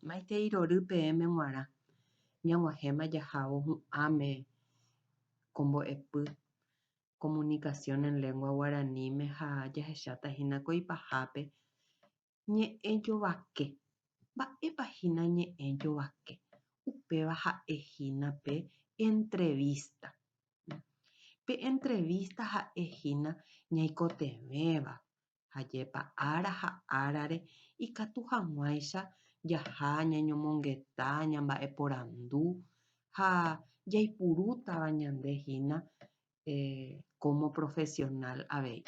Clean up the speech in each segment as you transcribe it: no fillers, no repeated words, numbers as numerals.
Maiteirory PM g̃uarã ñag̃uahẽma jahávo hu'ãme kombo'epy comunicación en lengua guaraníme ha jahechatahína ko ipahápe ñe'ẽ jovake. Mba'épahína ñe'ẽ jovake. Upéva ha'ehína pe entrevista. Pe entrevista ha'ehína ñaikotevẽva ajépa ára ha árare ikatu hag̃uáicha jaha ñañomongetã ñamba'eporandu ha jaipurútava ñandehína como profesional avei.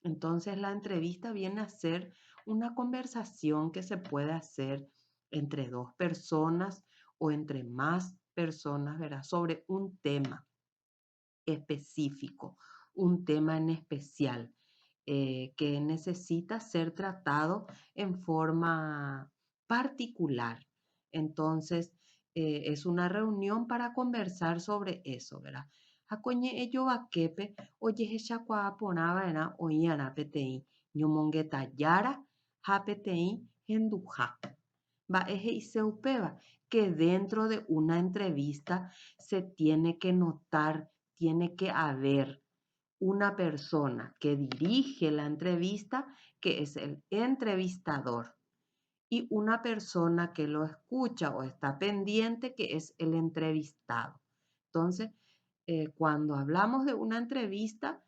Entonces la entrevista viene a ser una conversación que se puede hacer entre dos personas o entre más personas, ¿verdad? Sobre un tema específico, un tema en especial que necesita ser tratado en forma particular. Entonces, es una reunión para conversar sobre eso, ¿verdad? Hakoñe'ẽ jovaképe ojehechakuaa porãva'erã oĩ'arã peteĩ ñomongetajára ha peteĩ henduha. Mba'e he'ise upéva que dentro de una entrevista se tiene que notar, tiene que haber una persona que dirige la entrevista, que es el entrevistador, y una persona que lo escucha o está pendiente, que es el entrevistado. Entonces, cuando hablamos de una entrevista,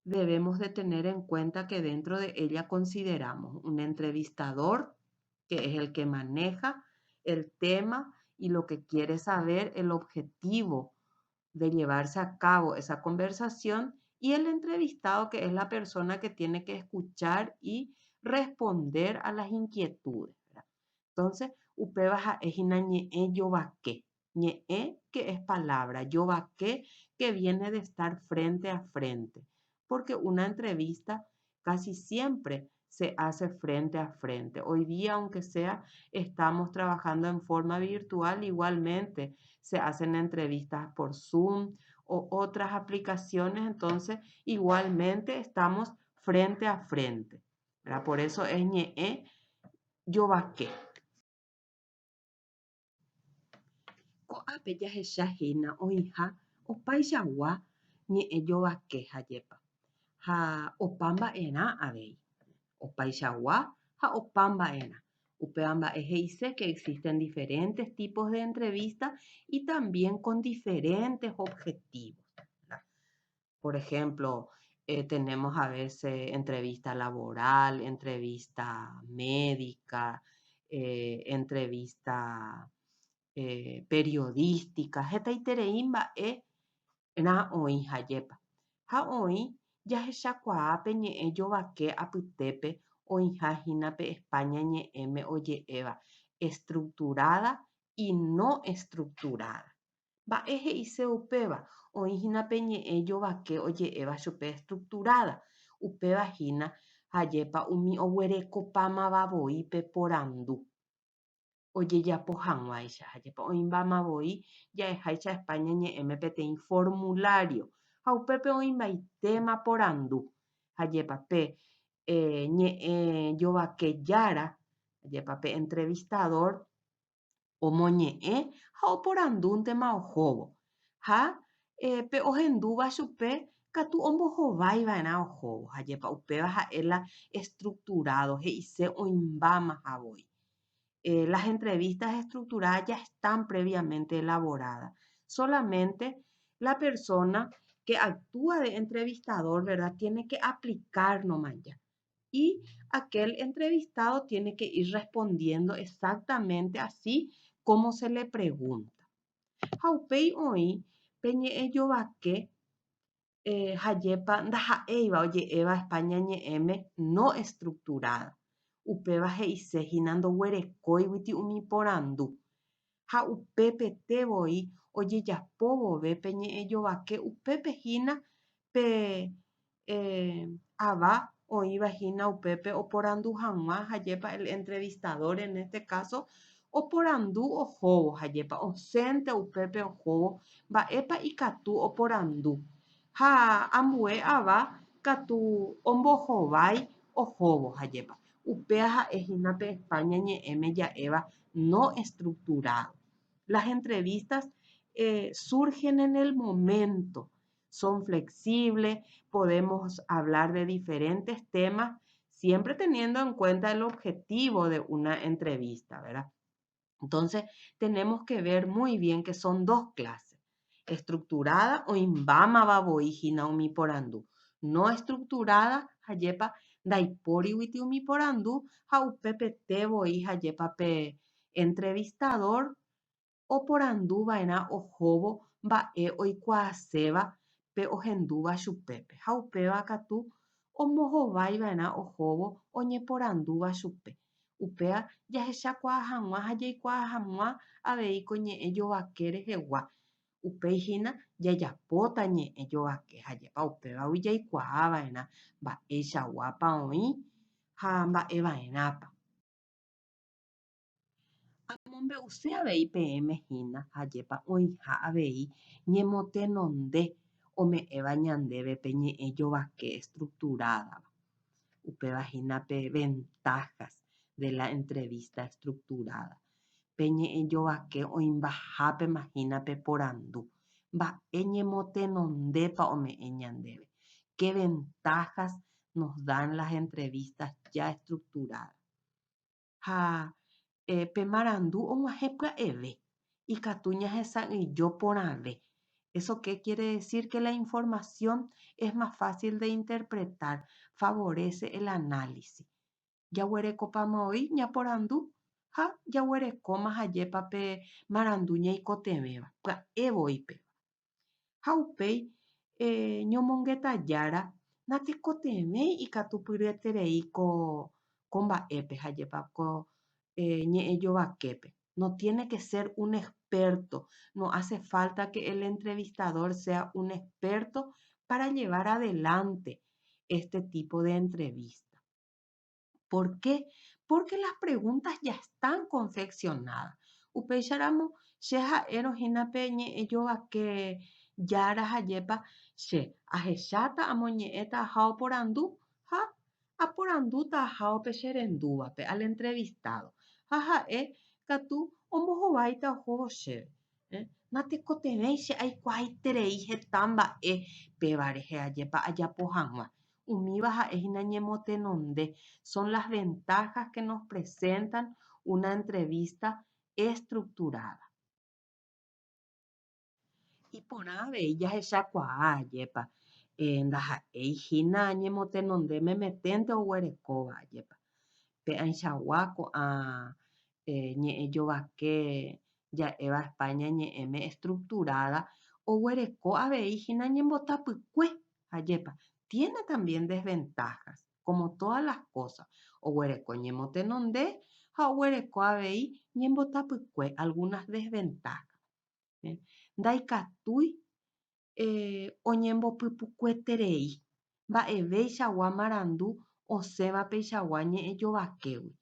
debemos de tener en cuenta que dentro de ella consideramos un entrevistador, que es el que maneja el tema y lo que quiere saber, el objetivo de llevarse a cabo esa conversación, y el entrevistado, que es la persona que tiene que escuchar y responder a las inquietudes, ¿verdad? Entonces, upéva ha'ehína ñe'ẽ jovake. Ñe'ẽ, que es palabra, jovake, que viene de estar frente a frente, porque una entrevista casi siempre se hace frente a frente. Hoy día, aunque sea, estamos trabajando en forma virtual, igualmente se hacen entrevistas por Zoom o otras aplicaciones, entonces igualmente estamos frente a frente, ¿verdad? Por eso es ñe'ẽ jovake. Ko'ápe jahechahína oĩha opaichagua ñe'ẽ jovake hajépa. Ha opa mba'erã avei. Opaichagua ha opa mba'erã. Upéva mba'e he'ise que existen diferentes tipos de entrevistas y también con diferentes objetivos, ¿verdad? Por ejemplo, tenemos a veces entrevista laboral, entrevista médica, entrevista periodística, hetaiterei mba'e oĩ hajépa. Ha oĩ jahechakuaápe ñe'ẽ jovake apytépe oĩhahína pe España ñe'ẽme oje'éva estructurada y no estructurada. Mba'e he'ise upéva, oĩhína pe ñe'ẽ jovake oje'éva chupe estructurada. Upévahína ajépa umi oguerekopámavavoípe porandu. Ojejapo hag̃uáicha ajépa oĩmbamavoi jaeháicha España ñe'ẽme peteĩ formulario ha upépe oĩmbaitéma porandu ajépa pe ñe'ẽ jovake jára ajépa pe entrevistador omoñe'ẽ ha oporandúntema ohóvo ha pe ohendúva chupe katu ombohovaiva'erã ohóvo ajépa upéva ha'e la estructurado he'ise oĩmbamavoi. Las entrevistas estructuradas ya están previamente elaboradas. Solamente la persona que actúa de entrevistador, ¿verdad? Tiene que aplicar nomás ya. Y aquel entrevistado tiene que ir respondiendo exactamente así como se le pregunta. Haupéi oĩ pe ñe'ẽ jovake hajépa ndaha'éiva oje'éva España ñe'ẽme no estructurada. Upéva he'isehína ndoguerekóigui umi porandu. Ha upépetevoi ojejapo vove pe ñe'ẽ jovake upépehína pe ava oĩvahína upépe oporandu hag̃ua hajépa el entrevistador en este caso oporandu ohóvo hajépa osẽnte upépe ohóvo mba'épa ikatu oporandu. Ha ambue ava katu ombohovái ohóvo hajépa. Upéva ha'ehína pe España ñe'ẽme ja'éva no estructurado. Las entrevistas surgen en el momento, son flexibles, podemos hablar de diferentes temas, siempre teniendo en cuenta el objetivo de una entrevista, ¿verdad? Entonces, tenemos que ver muy bien que son dos clases, estructurada o imbama baboijina umiporandú. No estructurada, hayepa daipori witi umiporandú, jaupepe tebo y hayepa pe entrevistador o porandú vaina ojobo mba'e oikuaaseva pe ohendúva chupe. Jaupéva katu omohovaiva'erã ojóvo oñeporandúva chupe. Upéva jahechakuaa hag̃ua ha jaikuaa hag̃ua aveiko ñe'ẽ jovake rehegua. Upéihína jajapóta ñe'ẽ jovake hajépa upévagui jaikuaava'erã mba'eichaguápa oĩ ha mba'eva'erãpa. Amombe'use avei peẽme hína ajépa oĩha avei ñemotenonde ome'ẽva ñandéve pe ñe'ẽ jovake estructurada. Upéva hína pe ventajas de la entrevista estructurada. Pe ñe'ẽ jovake oĩmbahápema hína pe porandú. Mba'e ñemotenondépa ome'ẽ ñandéve. ¿Qué ventajas nos dan las entrevistas ya estructuradas? Pe marandú og̃uahẽ pya'eve ikatu ñahesa'ỹijo porãve. ¿Eso qué quiere decir? Que la información es más fácil de interpretar, favorece el análisis. Jaguerekópama oĩ ñaporandú ha jaguerekóma hajépa pe marandú ñaikotevẽva pya'evoi péva. Ha upéi ñomongetájára natekotevẽi ikatu pyeterei ko mba'épe hajépa ko ñe'ẽ jovaképe. No tiene que ser un experto, no hace falta que el entrevistador sea un experto para llevar adelante este tipo de entrevista. ¿Por qué? Porque las preguntas ya están confeccionadas. Upéicharamo che ha'érõ hína pe ñe'ẽ jovake jára hajépa che ahecháta amo ñe'ẽta aháo porandú ha aporandúta ahávo pe che rendúvape al entrevistado. Ha ha'e katu ombohováita ohóvo chéve. Natekotevẽi che aikuaaiterei heta mba'e péva rehe ajépa ajapo hag̃ua. Umíva ha'éhina ñemotenonde. Son las ventajas que nos presentan una entrevista estructurada. Iporã avei jahechakuaa ajépa ndaha'éihína ñemotenonde memeténte oguerekóva ajépa. Pe aichagua ko'ã ñe'ẽ jovake ja'éva España ñe'ẽme estructurada oguereko aveihína ñembotapykue ajépa. Tiene también desventajas, como todas las cosas. Oguereko ñemotenonde ha oguereko avei ñembotapykue, algunas desventajas. Ndaikatúi oñembopypukueterei mba'evéichagua marandu osẽva peichagua ñe'ẽ jovakégui.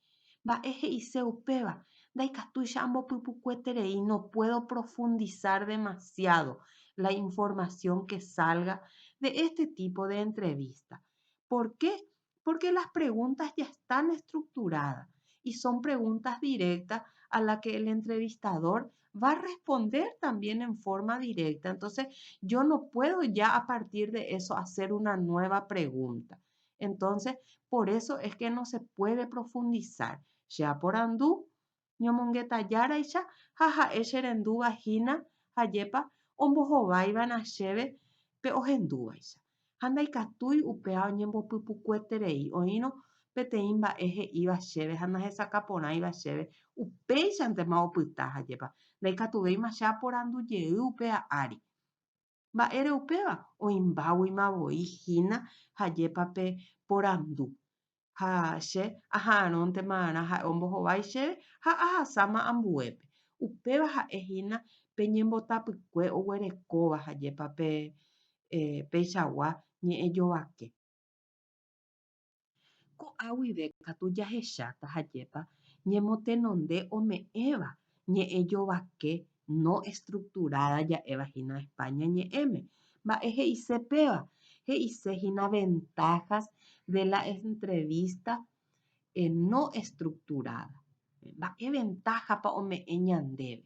Mba'e he'ise upéva ndaikatúicha ambopypukueterei, no puedo profundizar demasiado la información que salga de este tipo de entrevista. ¿Por qué? Porque las preguntas ya están estructuradas y son preguntas directas a las que el entrevistador va a responder también en forma directa. Entonces, yo no puedo ya a partir de eso hacer una nueva pregunta. Entonces, por eso es que no se puede profundizar. Ya por andú, ñomongetajáraicha ha ha'e che rendúvahína hajépa ombohováivana chéve pe ohendúvaicha. Ha ndaikatúi upéva oñembopypukueterei oĩrõ peteĩ mba'e he'íva chéve ha ndahesakaporãiva chéve upéichantema opyta hajépa. Ndaikatuvéima che aporandujey upe ári. Mba'ére upéva oĩmbáguimavoi hína hajépa pe porandú. Ha che aha'ãrõntemarã ha'e ombohovái chéve ha ahasáma ambuépe. Upéva ha'ehína pe ñembotapykue oguerekóva hajépa pe peichagua ñe'ẽ jovake. Ko'ã guive katu jahecháta hajépa ñemotenonde ome'ẽva ñe'ẽ jovake no estructurada ja'évahína España ñe'ẽme. Mba'e he'ise péva, he'isehína ventajas de la entrevista no estructurada. mba'e ventajapa ome'ẽ ñandéve.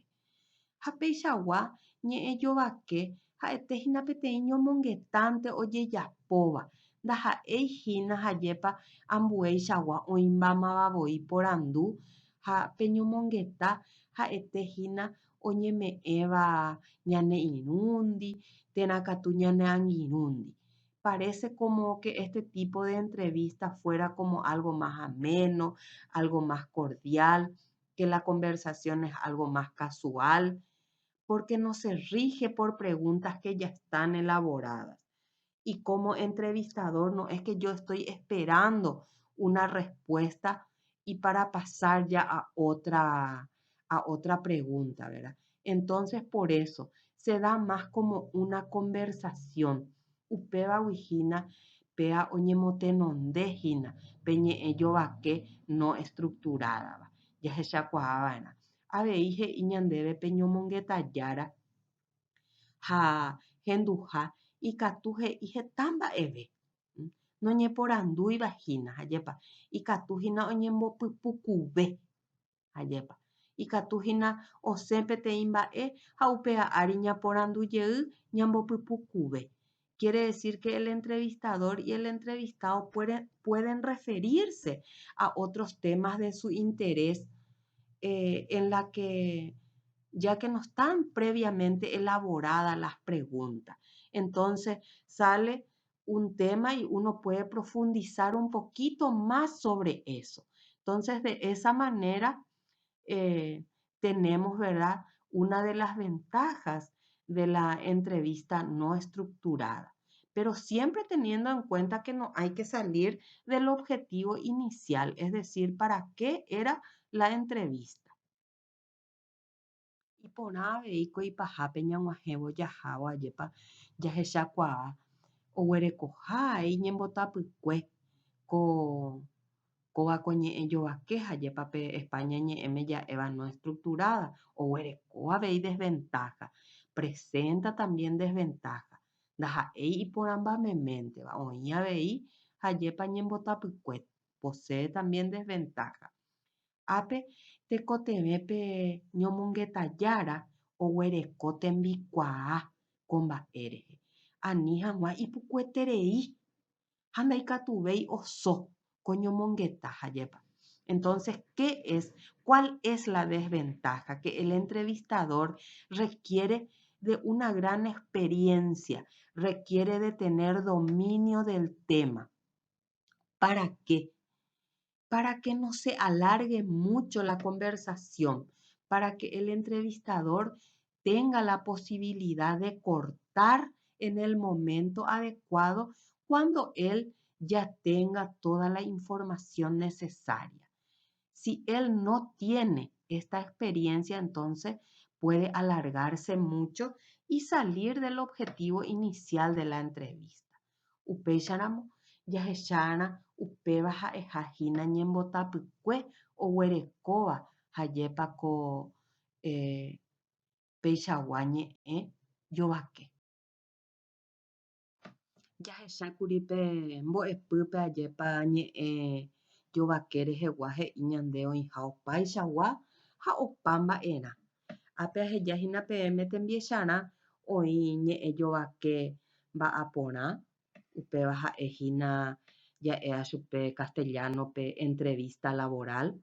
Ha peichagua ñe'ẽ jovake ha'etéhina peteĩ ñomongetánte ojejapóva. Ndaha'éihína hajépa ambueichagua oĩmbámavavoi porandu ha peñomongeta ha'etéhína oñeme'ẽva ñane irũndi, térã katu ñane angirũndi. Parece como que este tipo de entrevista fuera como algo más ameno, algo más cordial, que la conversación es algo más casual, porque no se rige por preguntas que ya están elaboradas. Y como entrevistador, no es que yo estoy esperando una respuesta y para pasar ya a otra pregunta, ¿verdad? Entonces, por eso se da más como una conversación. Upéva wijina, pea oñemotenondéhina, peñe'ẽ jovake no estructurada, va. Jahechakuaáva'erã. Avei he'i ñandéve peñomongetajára ha henduha ikatu he'i heta mba'eve. Noñeporandúivahína hajépa ikatuhína oñembopypukuve hajépa. Ikatuhína osẽ peteĩ mba'e ha upe ári ñaporandujey ñambopypukuve. Quiere decir que el entrevistador y el entrevistado pueden referirse a otros temas de su interés en la que, ya que no están previamente elaboradas las preguntas. Entonces sale un tema y uno puede profundizar un poquito más sobre eso. Entonces, de esa manera tenemos, ¿verdad? Una de las ventajas de la entrevista no estructurada, pero siempre teniendo en cuenta que no hay que salir del objetivo inicial, es decir, ¿para qué era la entrevista? Iporã avei ko ipahápe ñag̃uahẽvo jahávo ajépa jahechakuaa oguerekohái ñembotapykue kóva ko ñe'ẽ jovake ajépa pe España ñe'ẽme ja'éva no estructurada. Oguereko avei desventaja, presenta también desventaja. Ndaha'éi iporãmbameménteva, oĩ avei ajépa ñembotapykue, posee también desventaja. Ápe tekotevẽpe ñomongetajára oguereko tembikuaa ko mba'e rehe. Ani hag̃ua ipukueterei ha ndaikatuvéi oso ko ñomongeta ajépa. Entonces, ¿cuál es la desventaja? Que el entrevistador requiere de una gran experiencia, requiere de tener dominio del tema. ¿Para qué? Para que no se alargue mucho la conversación, para que el entrevistador tenga la posibilidad de cortar en el momento adecuado cuando él ya tenga toda la información necesaria. Si él no tiene esta experiencia, entonces puede alargarse mucho y salir del objetivo inicial de la entrevista. Upéicharamo jahechára upéva ha'ehahína ñembotapykue oguerekóva hajépa ko peichagua ñe'ẽ jovake. Jahechákuri pe mbo'epýpe ajépa ñe'ẽ jovake rehegua he'i ñande oĩha opaichagua ha opa mba'erã. Ápe ahejahína peẽme tembiecharã oĩ ñe'ẽ jovake mba'aporã upéva ha'ehína ja'éva chupe castellanope entrevista laboral.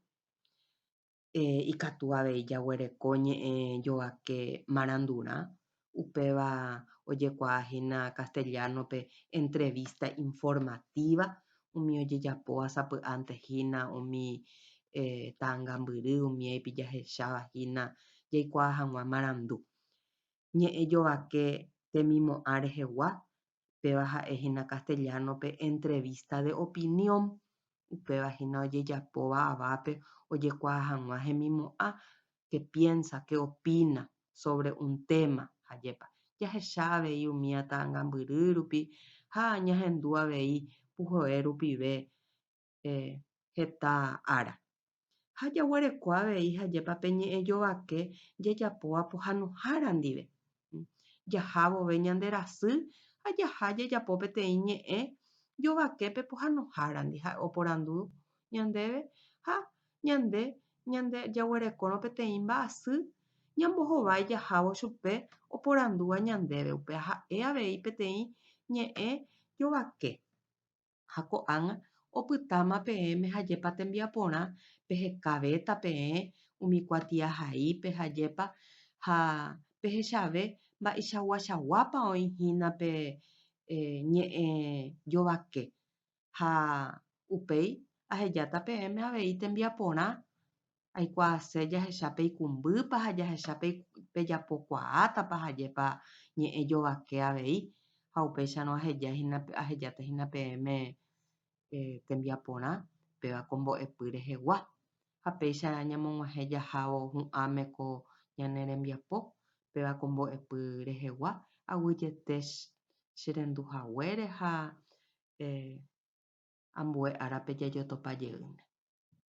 Ikatu avei jaguereko ñe'ẽ jovake marandurã upéva ojekuaahína castellanope entrevista informativa umi ojejapóva sapy'antehína umi ta'ãngambyry umíipi jahechavahína jaikuaa hag̃ua marandu. Ñe'ẽ jovake temimo'ã rehegua péva ha'ehína castellanope entrevista de opinión upévahína ojejapóva avápe ojekuaa hag̃ua hemimo'ã qué piensa, qué opina sobre un tema ajépa. Jahecha avei umi ta'ãngambyry rupi ha ñahendu avei puhoe rupive heta ára. Ha jaguereko avei ajépa pe ñe'ẽ jovake jejapóva pohãnohára ndive. Jahávove ñande rasy ha jaha jejapo peteĩ ñe'ẽ jovaképe pohãnohára ha oporandu ñandéve ha ñande jaguerekórõ peteĩ mba'asy ñambohovái jahávo chupe oporandúva ñandéve upe ha'e avei peteĩ ñe'ẽ jovake ha ko'ág̃a opytáma peẽme ha jépa tembiaporã pehekavéta peẽ umi kuatiahaípe ha jépa ha pehechave mba'eichaguachaguápa oĩhína pe ñe'ẽ jovake ha upéi ahejáta peẽme avei tembiaporã aikuaase jahecha peikumbýpa ha jahecha pejapokuaátapa ha jépa ñe'ẽ jovake avei ha upéicharõ ahejáta peẽme tembiaporã péva ko mbo'epy rehegua ha péicha ñamog̃uahẽ jahávo hu'ãme ko ñane rembiapo péva ko mbo'epy rehegua aguyete che renduhaguére ha ambue árape jajotopajeýme.